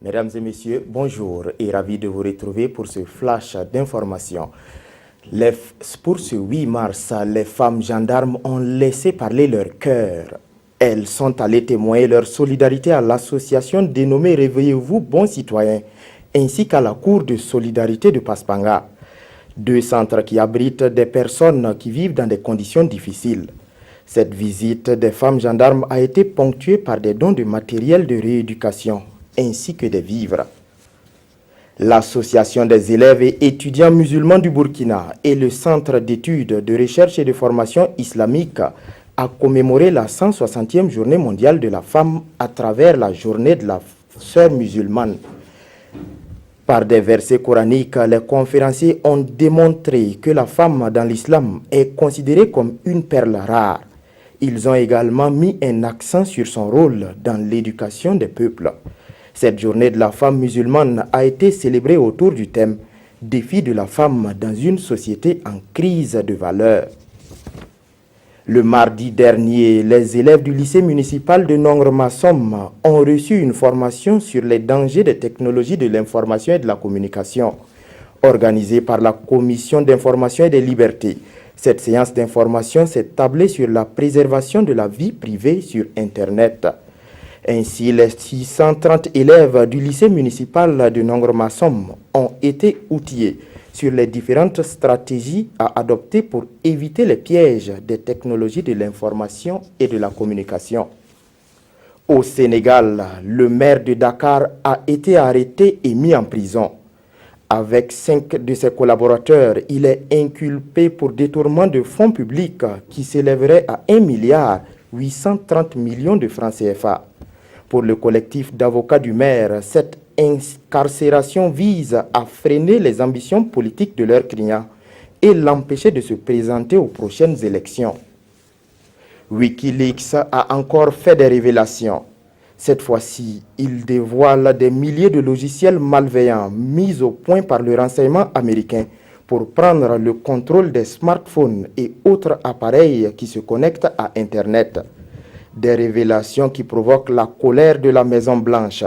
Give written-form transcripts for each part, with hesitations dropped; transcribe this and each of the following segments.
Mesdames et messieurs, bonjour et ravi de vous retrouver pour ce flash d'information. Pour ce 8 mars, les femmes gendarmes ont laissé parler leur cœur. Elles sont allées témoigner leur solidarité à l'association dénommée Réveillez-vous, bons citoyens, ainsi qu'à la cour de solidarité de Paspanga. Deux centres qui abritent des personnes qui vivent dans des conditions difficiles. Cette visite des femmes gendarmes a été ponctuée par des dons de matériel de rééducation, ainsi que des vivres. L'Association des élèves et étudiants musulmans du Burkina et le Centre d'études, de recherche et de formation islamique a commémoré la 160e journée mondiale de la femme à travers la journée de la sœur musulmane. Par des versets coraniques, les conférenciers ont démontré que la femme dans l'islam est considérée comme une perle rare. Ils ont également mis un accent sur son rôle dans l'éducation des peuples. Cette journée de la femme musulmane a été célébrée autour du thème « Défi de la femme dans une société en crise de valeurs ». Le mardi dernier, les élèves du lycée municipal de Nongre-Massom ont reçu une formation sur les dangers des technologies de l'information et de la communication, organisée par la Commission d'information et des libertés. Cette séance d'information s'est tablée sur la préservation de la vie privée sur Internet. Ainsi, les 630 élèves du lycée municipal de Nongre-Massom ont été outillés sur les différentes stratégies à adopter pour éviter les pièges des technologies de l'information et de la communication. Au Sénégal, le maire de Dakar a été arrêté et mis en prison. Avec 5 de ses collaborateurs, il est inculpé pour détournement de fonds publics qui s'élèverait à 1,830 milliard de francs CFA. Pour le collectif d'avocats du maire, cette incarcération vise à freiner les ambitions politiques de leurs clients et l'empêcher de se présenter aux prochaines élections. Wikileaks a encore fait des révélations. Cette fois-ci, il dévoile des milliers de logiciels malveillants mis au point par le renseignement américain pour prendre le contrôle des smartphones et autres appareils qui se connectent à Internet. Des révélations qui provoquent la colère de la Maison-Blanche.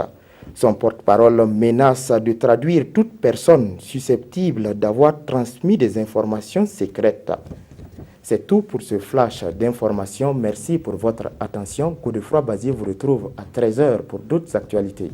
Son porte-parole menace de traduire toute personne susceptible d'avoir transmis des informations secrètes. C'est tout pour ce flash d'information. Merci pour votre attention. Coup de froid Basier vous retrouve à 13h pour d'autres actualités.